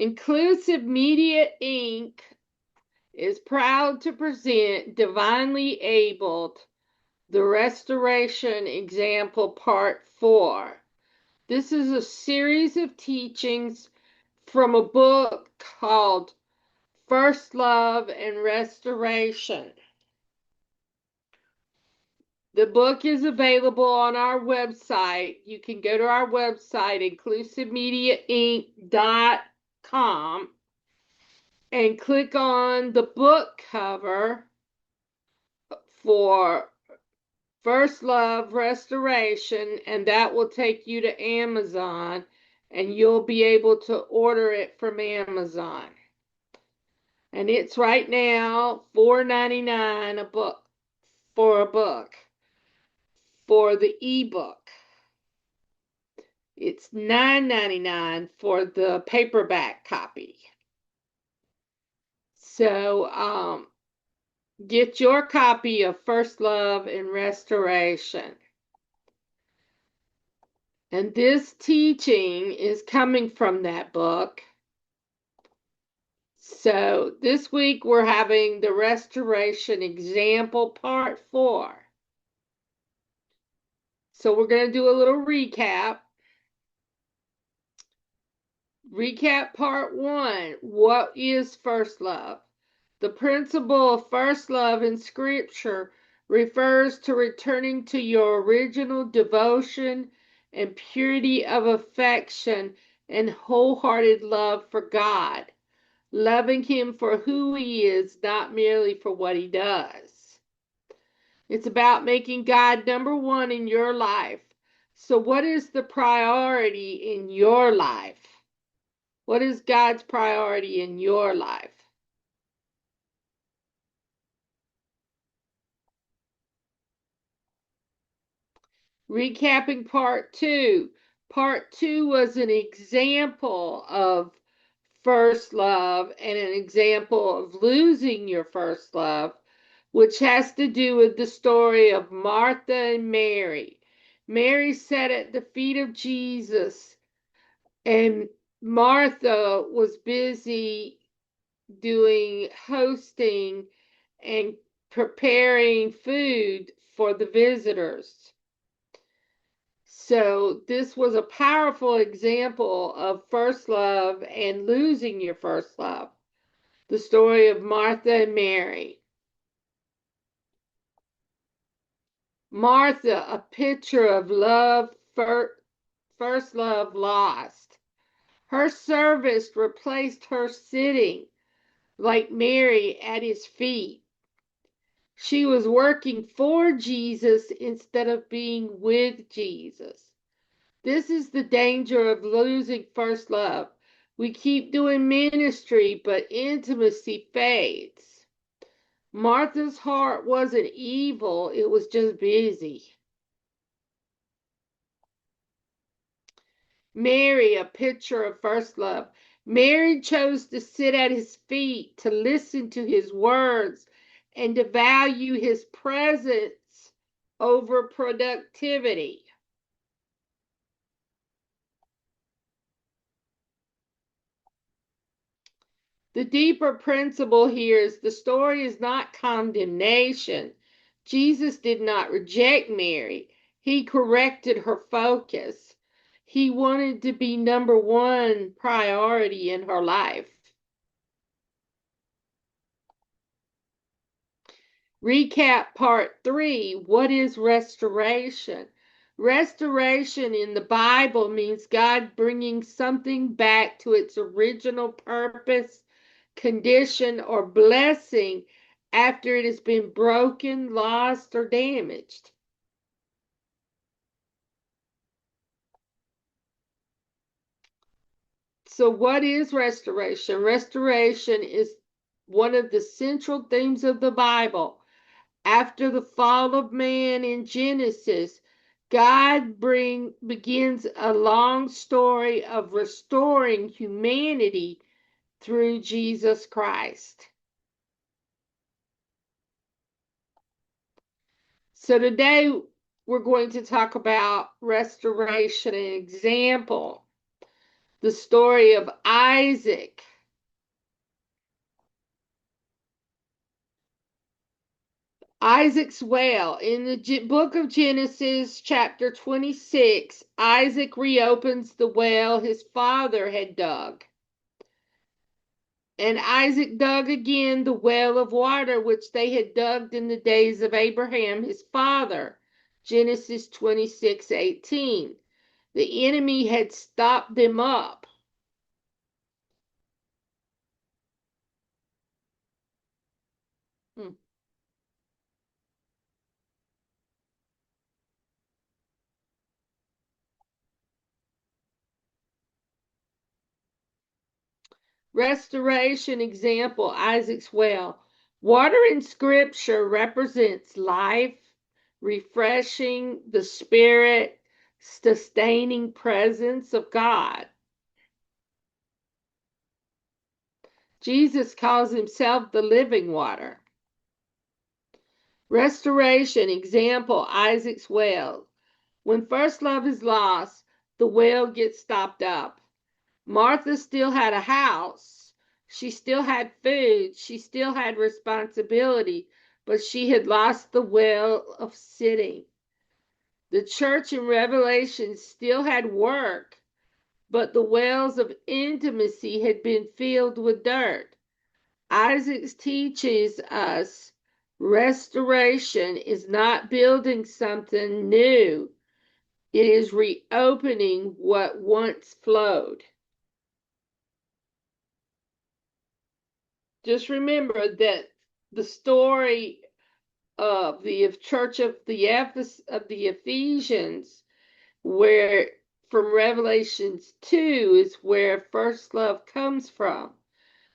Inclusive Media Inc. is proud to present Divinely Abled, the Restoration Example Part 4. This is a series of teachings from a book called First Love and Restoration. The book is available on our website. You can go to our website, inclusivemediainc.com, and click on the book cover for First Love Restoration, and that will take you to Amazon, and you'll be able to order it from Amazon. And it's right now $4.99 a book for the ebook. It's $9.99 for the paperback copy. So get your copy of First Love and Restoration. And this teaching is coming from that book. So this week we're having the Restoration Example Part 4. So we're going to do a little recap. Recap Part 1. What is first love? The principle of first love in Scripture refers to returning to your original devotion and purity of affection and wholehearted love for God, loving Him for who He is, not merely for what He does. It's about making God number one in your life. So what is the priority in your life? What is God's priority in your life? Recapping Part 2. Part 2 was an example of first love and an example of losing your first love, which has to do with the story of Martha and Mary. Mary sat at the feet of Jesus, and Martha was busy doing hosting and preparing food for the visitors. So this was a powerful example of first love and losing your first love. The story of Martha and Mary. Martha, a picture of love, first love lost. Her service replaced her sitting like Mary at his feet. She was working for Jesus instead of being with Jesus. This is the danger of losing first love. We keep doing ministry, but intimacy fades. Martha's heart wasn't evil, it was just busy. Mary, a picture of first love. Mary chose to sit at his feet, to listen to his words, and to value his presence over productivity. The deeper principle here is the story is not condemnation. Jesus did not reject Mary. He corrected her focus. He wanted to be number one priority in her life. Recap Part 3. What is restoration? Restoration in the Bible means God bringing something back to its original purpose, condition, or blessing after it has been broken, lost, or damaged. So, what is restoration? Restoration is one of the central themes of the Bible. After the fall of man in Genesis, God begins a long story of restoring humanity through Jesus Christ. So today we're going to talk about restoration and example. the story of Isaac. Isaac's well. In the book of Genesis, chapter 26, Isaac reopens the well his father had dug. And Isaac dug again the well of water which they had dug in the days of Abraham his father. Genesis 26:18. The enemy had stopped them up. Hmm. Restoration example, Isaac's well. Water in scripture represents life, refreshing the spirit, sustaining presence of God. Jesus calls himself the living water. Restoration example, Isaac's well. When first love is lost, the well gets stopped up. Martha still had a house. She still had food. She still had responsibility, but she had lost the well of sitting. The church in Revelation still had work, but the wells of intimacy had been filled with dirt. Isaac teaches us restoration is not building something new. It is reopening what once flowed. Just remember that the story of the church of the Ephesians, where from Revelations 2 is where first love comes from,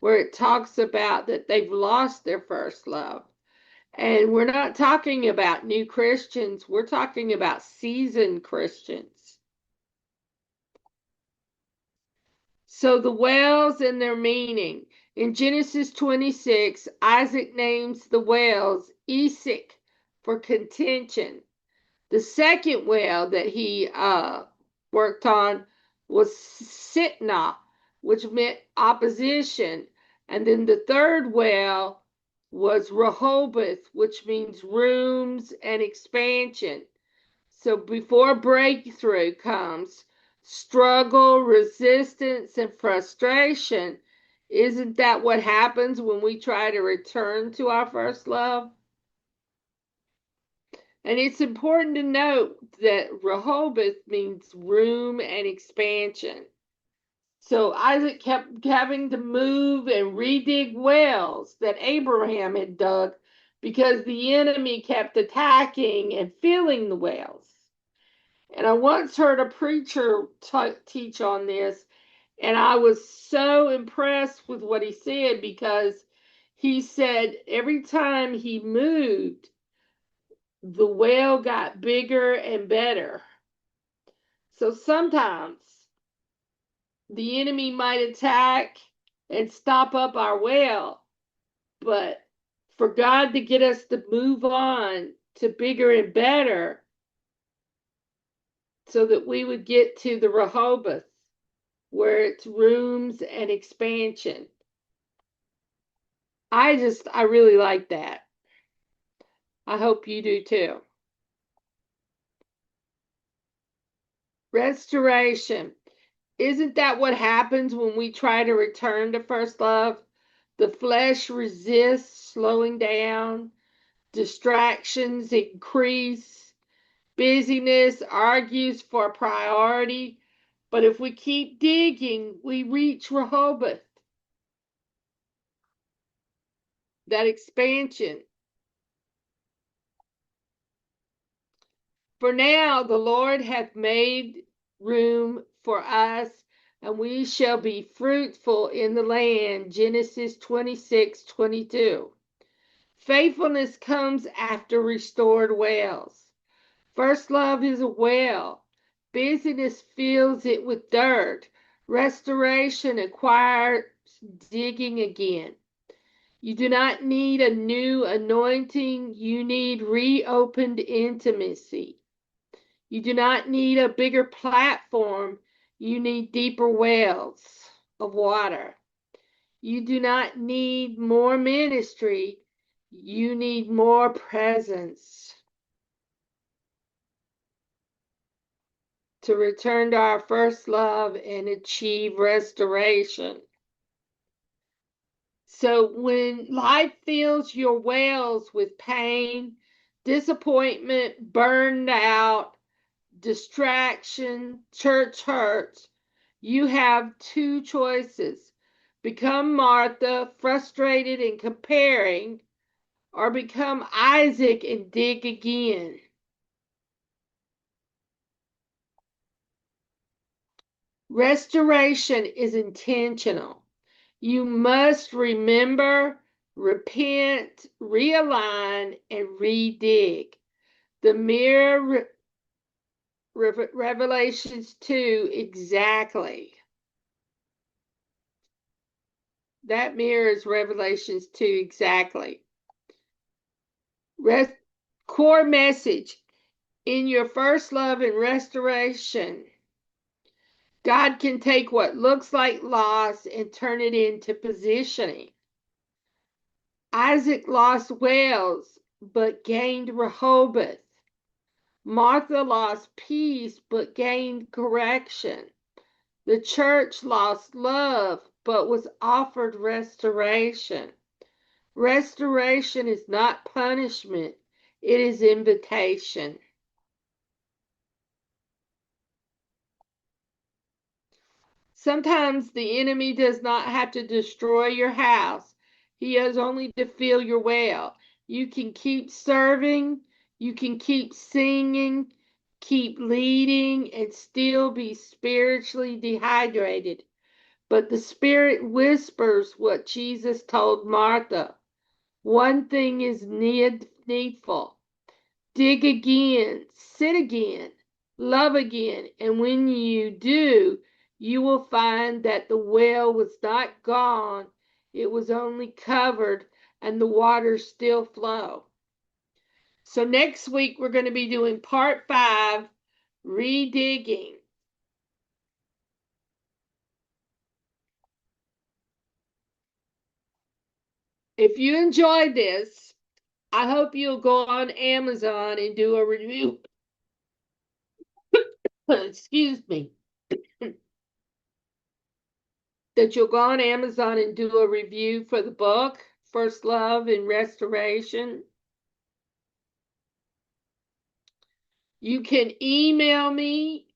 where it talks about that they've lost their first love. And we're not talking about new Christians, we're talking about seasoned Christians. So the wells and their meaning. In Genesis 26, Isaac names the wells Esek for contention. The second well that he worked on was Sitnah, which meant opposition. And then the third well was Rehoboth, which means rooms and expansion. So before breakthrough comes struggle, resistance, and frustration. Isn't that what happens when we try to return to our first love? And it's important to note that Rehoboth means room and expansion. So Isaac kept having to move and redig wells that Abraham had dug because the enemy kept attacking and filling the wells. And I once heard a preacher teach on this, and I was so impressed with what he said because he said every time he moved, the well got bigger and better. So sometimes the enemy might attack and stop up our well, but for God to get us to move on to bigger and better so that we would get to the Rehoboth where it's rooms and expansion. I really like that. I hope you do too. Restoration. Isn't that what happens when we try to return to first love? The flesh resists slowing down, distractions increase, busyness argues for priority. But if we keep digging, we reach Rehoboth, that expansion. For now, the Lord hath made room for us, and we shall be fruitful in the land. Genesis 26:22. Faithfulness comes after restored wells. First love is a well. Busyness fills it with dirt. Restoration acquires digging again. You do not need a new anointing, you need reopened intimacy. You do not need a bigger platform, You need deeper wells of water. You do not need more ministry. You need more presence to return to our first love and achieve restoration. So when life fills your wells with pain, disappointment, burned out, distraction, church hurts, you have two choices. Become Martha, frustrated and comparing, or become Isaac and dig again. Restoration is intentional. You must remember, repent, realign, and redig. The mirror Revelations 2 exactly. That mirrors Revelations 2 exactly. Core message in your first love and restoration. God can take what looks like loss and turn it into positioning. Isaac lost Wales but gained Rehoboth. Martha lost peace but gained correction. The church lost love but was offered restoration. Restoration is not punishment, it is invitation. Sometimes the enemy does not have to destroy your house. He has only to fill your well. You can keep serving, you can keep singing, keep leading, and still be spiritually dehydrated. But the Spirit whispers what Jesus told Martha. One thing is needful. Dig again, sit again, love again, and when you do, you will find that the well was not gone, it was only covered, and the waters still flow. So next week, we're going to be doing part 5, redigging. If you enjoyed this, I hope you'll go on Amazon and do a review. Excuse me. That you'll go on Amazon and do a review for the book, First Love and Restoration. You can email me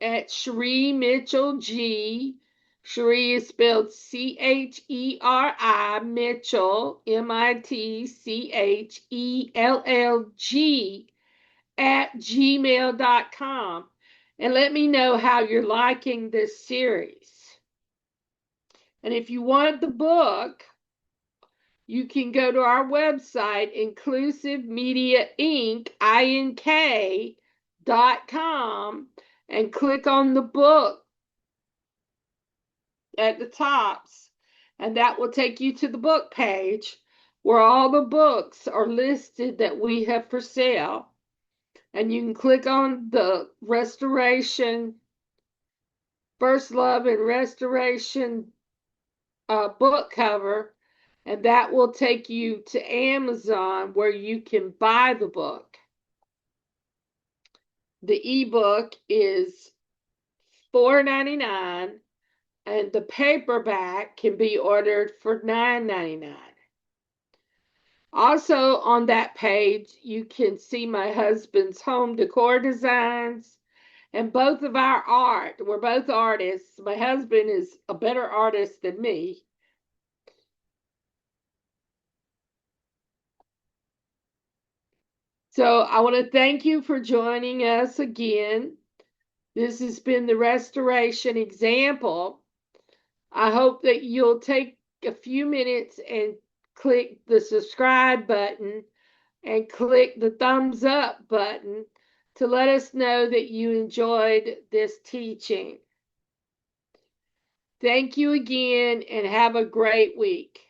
at Cherie Mitchell G. Cherie is spelled Cheri Mitchell, MITCHELLG at gmail.com. And let me know how you're liking this series. And if you want the book, you can go to our website, inclusivemediainc.com, and click on the book at the tops, and that will take you to the book page where all the books are listed that we have for sale. And you can click on the Restoration, First Love and Restoration book cover, and that will take you to Amazon where you can buy the book. The ebook is $4.99 and the paperback can be ordered for $9.99. Also on that page, you can see my husband's home decor designs and both of our art. We're both artists. My husband is a better artist than me. So I want to thank you for joining us again. This has been the restoration example. I hope that you'll take a few minutes and click the subscribe button and click the thumbs up button to let us know that you enjoyed this teaching. Thank you again and have a great week.